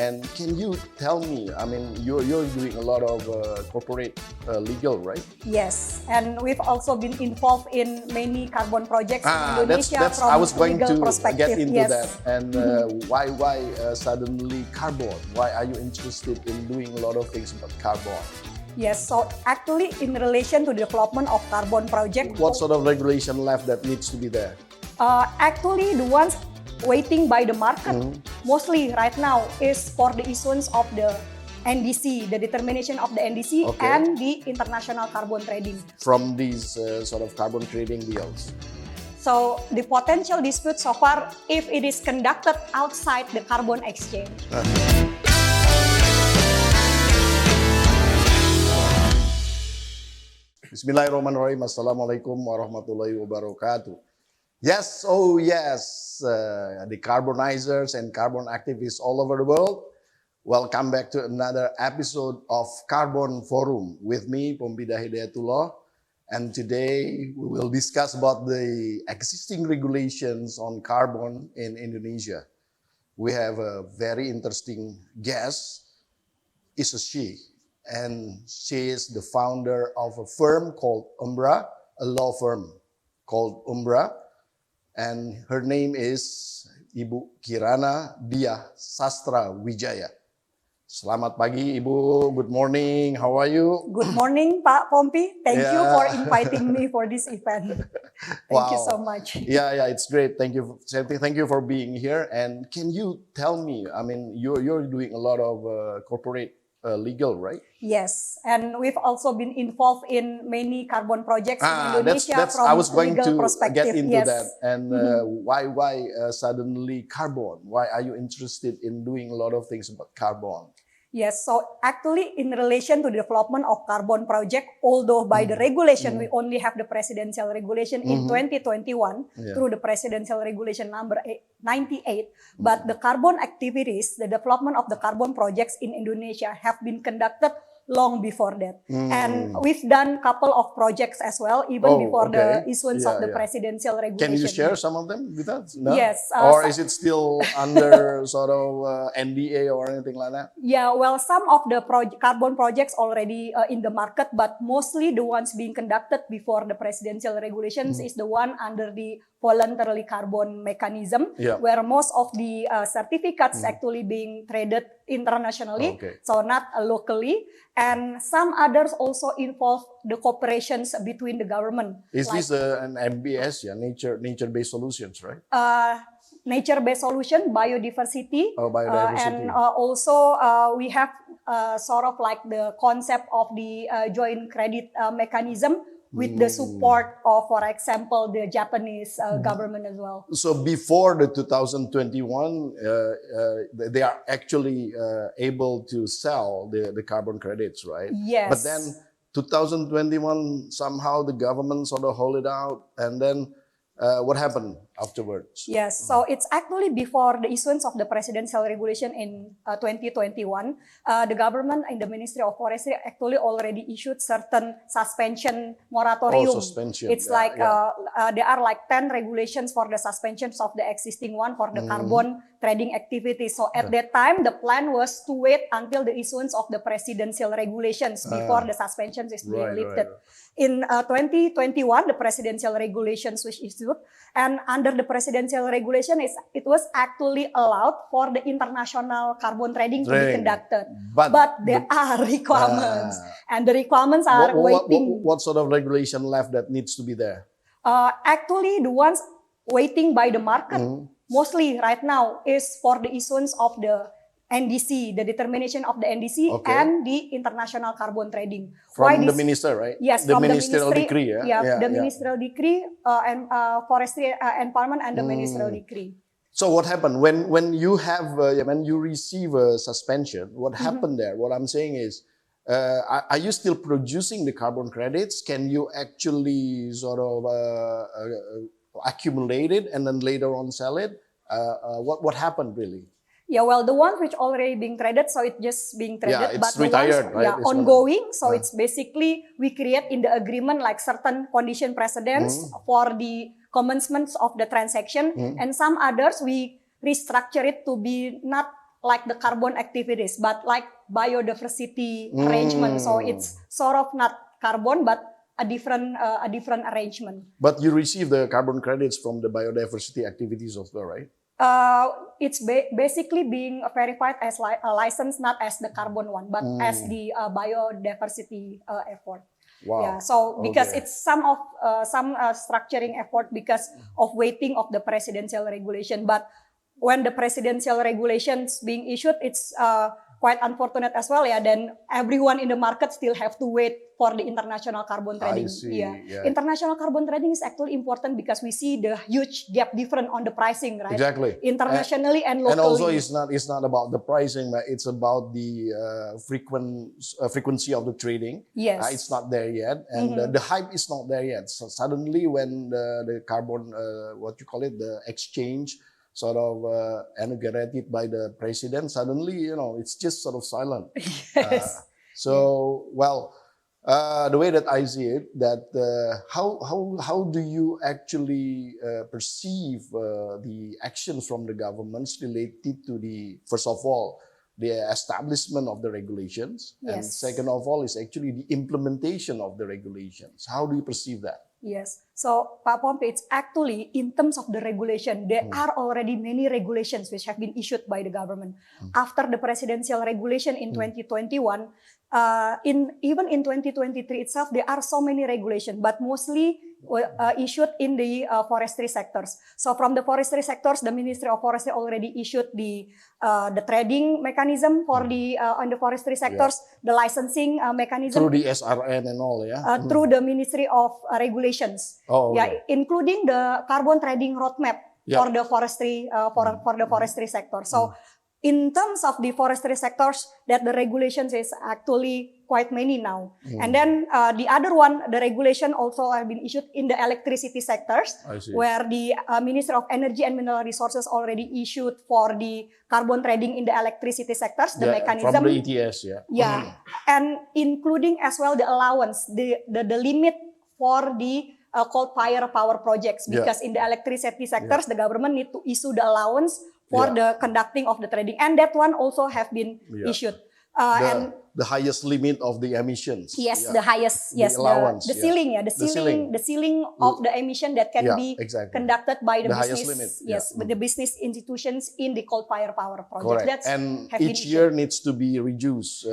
And can you tell me, I mean, you're doing a lot of corporate legal, right? Yes, and we've also been involved in many carbon projects in Indonesia that's from I was going legal to perspective. get into Yes. that. And why suddenly carbon? Why are you interested in doing a lot of things about carbon? Yes, so actually in relation to the development of carbon project, What sort of regulation left that needs to be there? actually the ones waiting by the market mostly right now is for the issuance of the NDC, the determination of the NDC Okay. and the international carbon trading. From these sort of carbon trading deals. So the potential dispute so far, if it is conducted outside the carbon exchange. Bismillahirrahmanirrahim. Assalamualaikum warahmatullahi wabarakatuh. Yes, oh yes, the carbonizers and carbon activists all over the world. Welcome back to another episode of Carbon Forum with me, Pompida Hidayatullah. And today we will discuss about the existing regulations on carbon in Indonesia. We have a very interesting guest. It's a she, and she is the founder of a firm called Umbra, a law firm called Umbra. And her name is Ibu Kirana Diah Sastra Wijaya. Selamat pagi Ibu, good morning, how are you? Good morning, Pak Pompi. Thank you Yeah. for inviting me for this event. Thank you so much. Yeah, it's great. Thank you for being here. And can you tell me, I mean, you're doing a lot of corporate legal, right? Yes, and we've also been involved in many carbon projects in Indonesia from I was going legal to perspective. get into Yes. that. And why suddenly carbon? Why are you interested in doing a lot of things about carbon? Yes, so actually in relation to the development of carbon project, although by the regulation we only have the presidential regulation in 2021 through the presidential regulation number 98, but the carbon activities, the development of the carbon projects in Indonesia have been conducted long before that. And we've done couple of projects as well, even before the issuance of the presidential regulation. Can you share some of them with us? No? Yes. Or is it still under sort of NDA or anything like that? Yeah, well, some of the carbon projects already in the market, but mostly the ones being conducted before the presidential regulations is the one under the voluntary carbon mechanism, where most of the certificates actually being traded internationally, so not locally. And some others also involve the cooperations between the government. Is this an MBS, nature-based solutions, right? Nature-based solution, biodiversity, biodiversity. and also we have sort of like the concept of the joint credit mechanism with the support of, for example, the Japanese government as well. So before the 2021, they are actually able to sell the carbon credits, right? Yes. But then 2021, somehow the government sort of hold it out, and then what happened afterwards? Yes, so it's actually before the issuance of the presidential regulation in 2021, the government and the Ministry of Forestry actually already issued certain suspension moratorium. Suspension. It's like there are like 10 regulations for the suspensions of the existing one for the carbon trading activity. So at that time, the plan was to wait until the issuance of the presidential regulations before the suspensions is being lifted. In 2021, the presidential regulations was issued, and under the presidential regulation, it was actually allowed for the international carbon trading to be conducted. But there are requirements, and the requirements are waiting. What sort of regulation left that needs to be there? Actually, the ones waiting by the market, mostly right now, is for the issuance of the NDC, the determination of the NDC and the international carbon trading. From the minister, right? Yes, the from ministerial the ministry, decree, the ministerial decree and forestry environment and the ministerial decree. So what happened when you have when you receive a suspension? What happened there? What I'm saying is, are you still producing the carbon credits? Can you actually sort of accumulate it and then later on sell it? What happened really? Yeah, well, the ones which already being traded, so it's just being traded, it's but the retired, ones right? It's ongoing, so it's basically we create in the agreement like certain condition precedents for the commencements of the transaction, and some others we restructure it to be not like the carbon activities, but like biodiversity arrangement. So it's sort of not carbon, but a different arrangement. But you receive the carbon credits from the biodiversity activities as well, right? It's basically being verified as a license, not as the carbon one, but as the biodiversity effort. Wow. Yeah. So because Okay. it's some structuring effort because of waiting of the presidential regulation. But when the presidential regulations being issued, it's quite unfortunate as well. Yeah. Then everyone in the market still have to wait for the international carbon trading. I see. Yeah. International carbon trading is actually important because we see the huge gap difference on the pricing, right? Exactly. Internationally and locally. And also, it's not about the pricing, but it's about the frequency of the trading. Yes. It's not there yet, and the hype is not there yet. So suddenly, when the carbon, what you call it, the exchange, sort of inaugurated by the president, suddenly, it's just sort of silent. Yes. The way that I see it, that how do you actually perceive the actions from the governments related to first of all, the establishment of the regulations, and Yes. second of all is actually the implementation of the regulations. How do you perceive that? Yes. So, Pak Pompi, it's actually in terms of the regulation, there are already many regulations which have been issued by the government. After the presidential regulation in 2021, even in 2023 itself, there are so many regulations, but mostly issued in the forestry sectors. So from the forestry sectors, the Ministry of Forestry already issued the trading mechanism for on the forestry sectors, the licensing mechanism. Through the SRN and all, yeah? Through the Ministry of Regulations. Oh, okay. Yeah, including the carbon trading roadmap for the forestry for the forestry sector. So in terms of the forestry sectors, that the regulations is actually quite many now. And then the other one, the regulation also have been issued in the electricity sectors, I see. where the Ministry of Energy and Mineral Resources already issued for the carbon trading in the electricity sectors, the mechanism. From the ETS, yeah. Yeah, and including as well the allowance, the limit for the coal-fired power projects, because in the electricity sectors, the government need to issue the allowance for the conducting of the trading, and that one also have been issued. And the highest limit of the emissions. yes, the highest, yes, allowance, the ceiling, the ceiling of the emission that can be conducted by the highest business, limit, with the business institutions in the coal-fired power project. Correct. That's And have been each issued. year needs to be reduced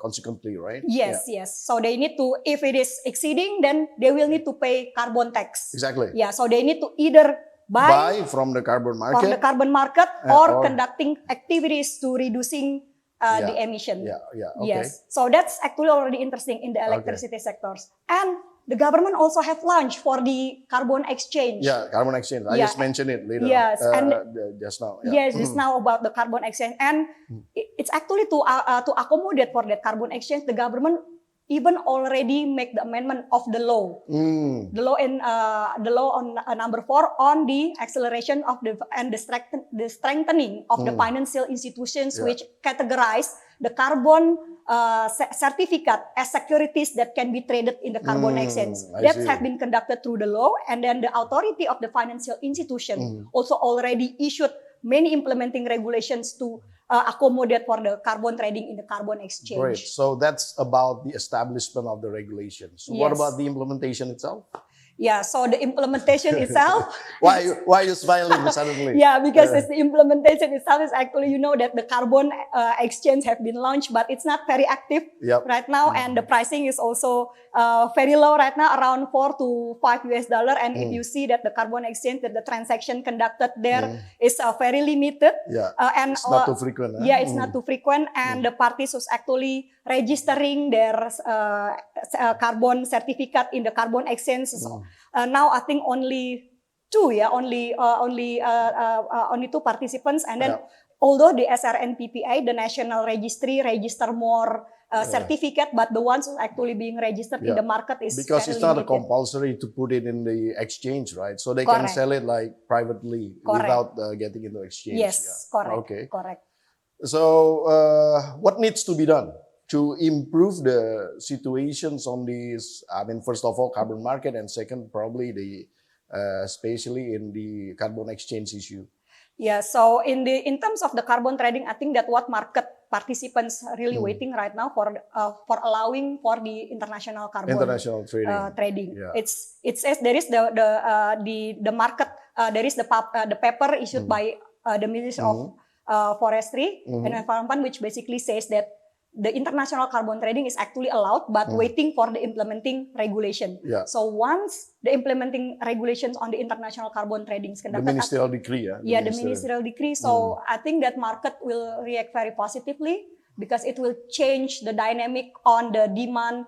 consequently, right? Yes, yes. So they need to, if it is exceeding, then they will need to pay carbon tax. Exactly. Yeah, so they need to either buy from the carbon from the market. carbon market or conducting activities to reducing the emission. Okay. Yes. So that's actually already interesting in the electricity sectors. And the government also have launched for the carbon exchange. Yeah, carbon exchange. I just mentioned it later. Yes, and just now. Yeah. yes, just now about the carbon exchange, and it's actually to accommodate for that carbon exchange. The government even already make the amendment of the law, the law on number 4 on the acceleration of the strengthening of the financial institutions, which categorize the carbon certificate as securities that can be traded in the carbon exchange. That have been conducted through the law, and then the authority of the financial institution also already issued many implementing regulations to accommodate for the carbon trading in the carbon exchange. Great. So that's about the establishment of the regulations. What about the implementation itself? Yeah, so the implementation itself. Why are you smiling suddenly? Yeah, because it's the implementation itself is actually, that the carbon exchange have been launched, but it's not very active right now, and the pricing is also very low right now, around $4 to $5 US. And if you see that the carbon exchange, that the transaction conducted there is very limited. And it's not too frequent. Yeah, it's not too frequent, and the parties was actually registering their carbon certificate in the carbon exchange. Now I think only two participants, and then although the SRNPPA, the national registry, register more certificate, but the ones who actually being registered in the market is because it's not compulsory to put it in the exchange, right? So they can sell it like privately without getting into exchange. Yes, correct. Okay, correct. So what needs to be done to improve the situations on these? I mean, first of all, carbon market, and second, probably especially in the carbon exchange issue. Yeah, so in terms of the carbon trading, I think that what market participants really waiting right now for allowing for the international carbon International trading. trading. Yeah. It says there is the market there is the paper issued by the Ministry of Forestry and Environment, which basically says that the international carbon trading is actually allowed, but waiting for the implementing regulation. Yeah. So once the implementing regulations on the international carbon trading is The conducted, ministerial decree, the ministerial decree. So I think that market will react very positively because it will change the dynamic on the demand,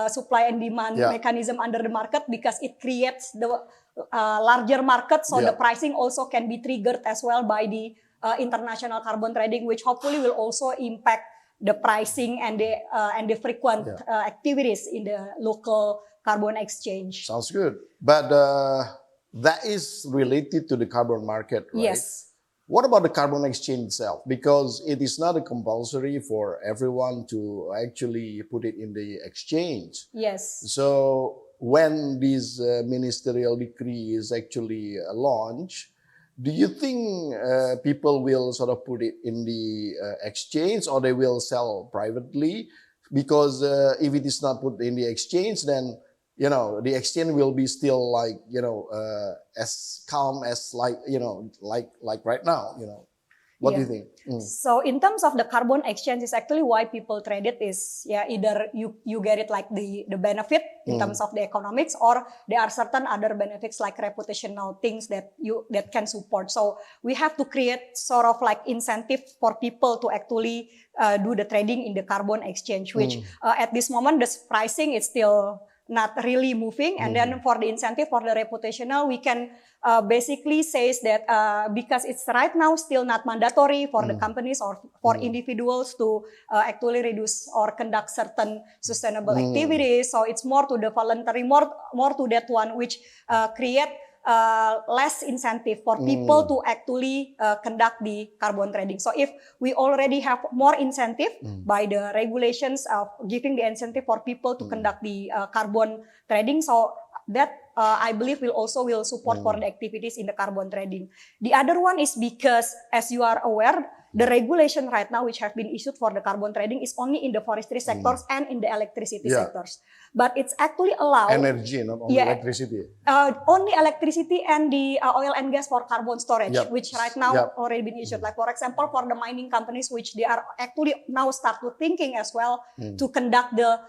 supply and demand mechanism under the market, because it creates the larger market. So the pricing also can be triggered as well by the international carbon trading, which hopefully will also impact the pricing and the frequent activities in the local carbon exchange. Sounds good. But that is related to the carbon market, right? Yes. What about the carbon exchange itself? Because it is not a compulsory for everyone to actually put it in the exchange. Yes. So when this ministerial decree is actually launched, do you think people will sort of put it in the exchange, or they will sell privately? Because if it is not put in the exchange, then the exchange will be still like as calm as like right now. What do you think? So in terms of the carbon exchange, is actually why people trade it is either you get it like the benefit in terms of the economics, or there are certain other benefits like reputational things that can support. So we have to create sort of like incentive for people to actually do the trading in the carbon exchange, which at this moment the pricing is still not really moving. And then for the incentive, for the reputational, we can basically says that because it's right now still not mandatory for the companies or for individuals to actually reduce or conduct certain sustainable activities. So it's more to the voluntary, more to that one, which create less incentive for people to actually conduct the carbon trading. So if we already have more incentive by the regulations of giving the incentive for people to conduct the carbon trading, so that I believe will support for the activities in the carbon trading. The other one is because, as you are aware, the regulation right now which have been issued for the carbon trading is only in the forestry sectors and in the electricity sectors. But it's actually allowed energy, not only electricity. Only electricity and the oil and gas for carbon storage, which right now already been issued. Like for example, for the mining companies, which they are actually now start to thinking as well to conduct the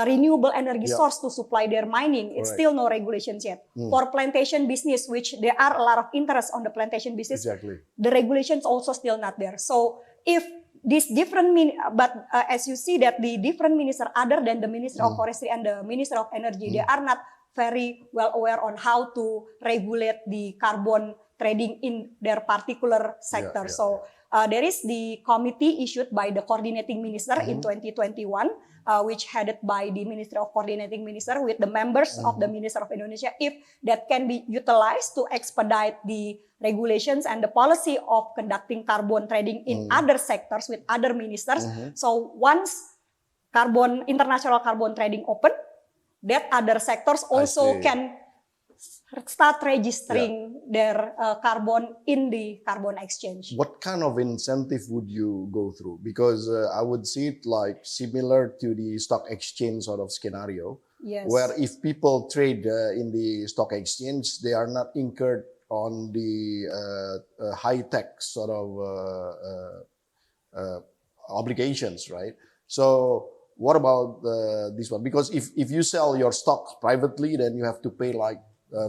renewable energy source to supply their mining. It's still no regulations yet. For plantation business, which there are a lot of interest on the plantation business, the regulations also still not there. So if these different, but as you see that the different minister other than the Minister of Forestry and the Minister of Energy, they are not very well aware on how to regulate the carbon trading in their particular sector. So there is the committee issued by the coordinating minister in 2021, which headed by the Ministry of Coordinating Minister with the members of the Minister of Indonesia, if that can be utilized to expedite the regulations and the policy of conducting carbon trading in other sectors with other ministers. So once international carbon trading open, that other sectors also can start registering their carbon in the carbon exchange. What kind of incentive would you go through? Because I would see it like similar to the stock exchange sort of scenario, where if people trade in the stock exchange, they are not incurred on the high-tech sort of obligations, right? So what about this one? Because if you sell your stocks privately, then you have to pay like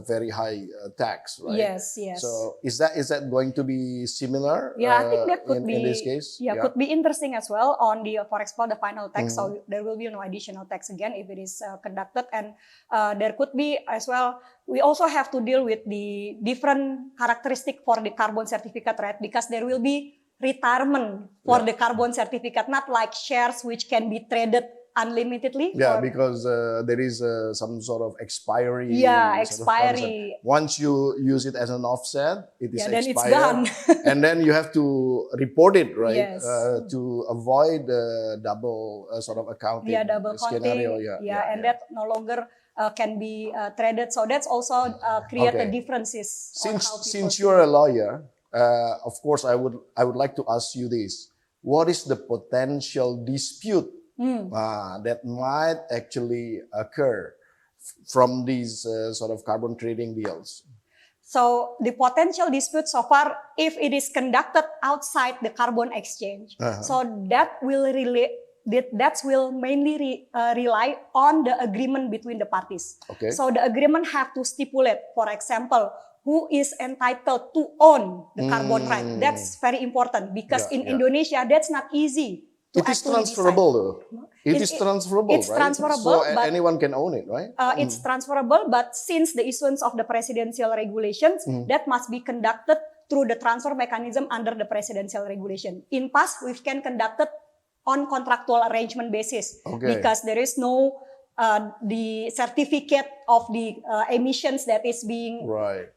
very high tax, right? Yes. So is that going to be similar? Yeah, I think that could be in this case. Could be interesting as well on the for example the final tax. So there will be no additional tax again if it is conducted, and there could be as well. We also have to deal with the different characteristic for the carbon certificate, right? Because there will be retirement for the carbon certificate, not like shares which can be traded unlimitedly. Because there is some sort of expiry. Expiry. Once you use it as an offset, it is then expired. It's gone. And then you have to report it, right? Yes. To avoid double sort of accounting double scenario. counting. And that no longer can be traded. So that's also create the differences. Since you're a lawyer, of course, I would like to ask you this: what is the potential dispute that might actually occur from these sort of carbon trading deals? So the potential dispute so far, if it is conducted outside the carbon exchange, so that will mainly rely on the agreement between the parties. Okay. So the agreement have to stipulate, for example, who is entitled to own the carbon right. That's very important because in Indonesia, that's not easy. It is transferable though. It is transferable, it's right? transferable, so but anyone can own it, right? It's transferable, but since the issuance of the presidential regulations, that must be conducted through the transfer mechanism under the presidential regulation. In past, we can conduct it on contractual arrangement basis because there is no the certificate of the emissions that is being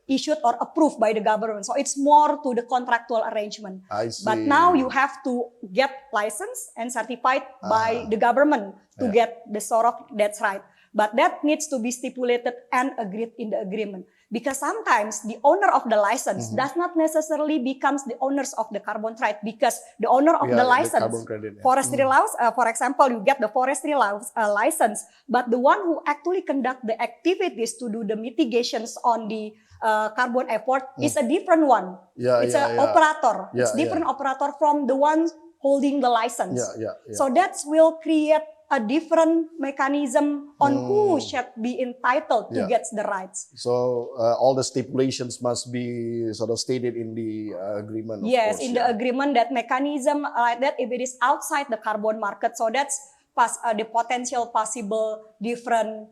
issued or approved by the government. So it's more to the contractual arrangement. I see. But now you have to get licensed and certified by the government to get the sort of, that's right. But that needs to be stipulated and agreed in the agreement. Because sometimes the owner of the license does not necessarily becomes the owners of the carbon right, because the owner of the license, forestry laws, for example, you get the forestry laws license, but the one who actually conduct the activities to do the mitigations on the carbon effort is a different one. It's an operator. It's different operator from the one holding the license. So that will create a different mechanism on who should be entitled to get the rights. So all the stipulations must be sort of stated in the agreement. Yes, in the agreement, that mechanism like that, if it is outside the carbon market, so that's the potential possible different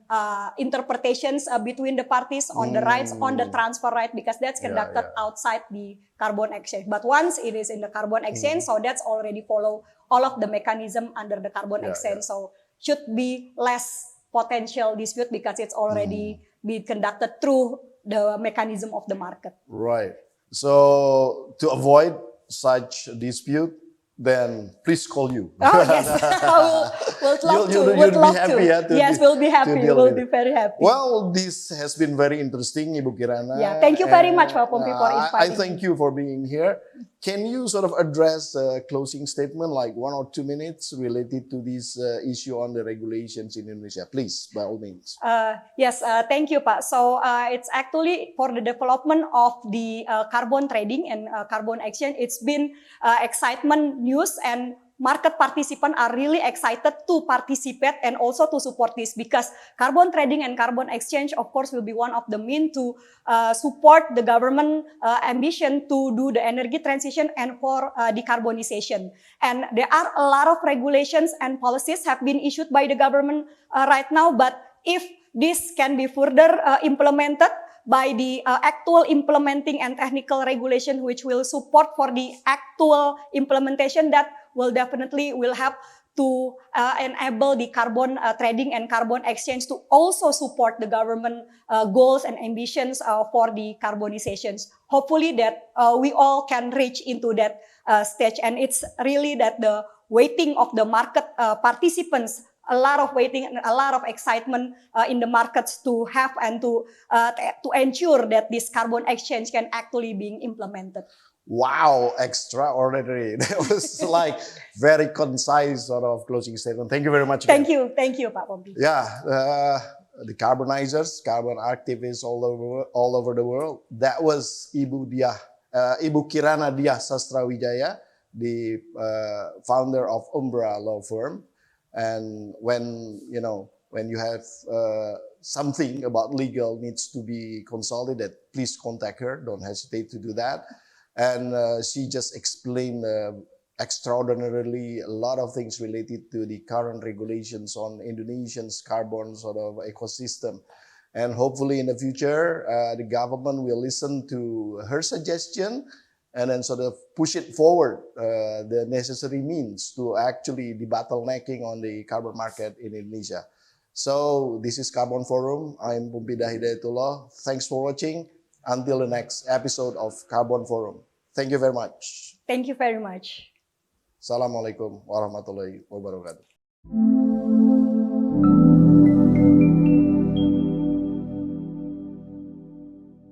interpretations between the parties on the rights, on the transfer right, because that's conducted outside the carbon exchange. But once it is in the carbon exchange, so that's already follow all of the mechanism under the carbon exchange. So should be less potential dispute because it's already been conducted through the mechanism of the market. Right. So to avoid such dispute, then please call you. Oh yes, we'll love to. Would love to. Yes, we'll be happy. We'll be very happy. Well, this has been very interesting, Ibu Kirana. Yeah, thank you very much, Pak Pompi, for inviting I thank you for being here. Can you sort of address a closing statement, like 1 or 2 minutes, related to this issue on the regulations in Indonesia? Please, by all means. Yes, thank you, Pak. So it's actually for the development of the carbon trading and carbon exchange. It's been excitement news, and market participants are really excited to participate and also to support this, because carbon trading and carbon exchange, of course, will be one of the means to support the government ambition to do the energy transition and for decarbonization. And there are a lot of regulations and policies have been issued by the government right now, but if this can be further implemented by the actual implementing and technical regulation, which will support for the actual implementation, that will definitely will help to enable the carbon trading and carbon exchange to also support the government goals and ambitions for the carbonizations. Hopefully that we all can reach into that stage, and it's really that the waiting of the market participants, a lot of waiting and a lot of excitement in the markets to have and to ensure that this carbon exchange can actually being implemented. Wow, extraordinary. That was like very concise sort of closing statement. Thank you very much. Thank you, Pak Pompi. Yeah, the carbonizers, carbon activists all over the world. That was Ibu Kirana Diah Sastrawijaya, the founder of Umbra Law Firm. And when you have something about legal needs to be consulted, please contact her. Don't hesitate to do that. And she just explained extraordinarily a lot of things related to the current regulations on Indonesia's carbon sort of ecosystem. And hopefully in the future, the government will listen to her suggestion and then sort of push it forward, the necessary means to actually debottlenecking on the carbon market in Indonesia. So this is Carbon Forum. I'm Pumpidah Hidayatullah. Thanks for watching. Until the next episode of Carbon Forum. Thank you very much. Thank you very much. Assalamualaikum warahmatullahi wabarakatuh.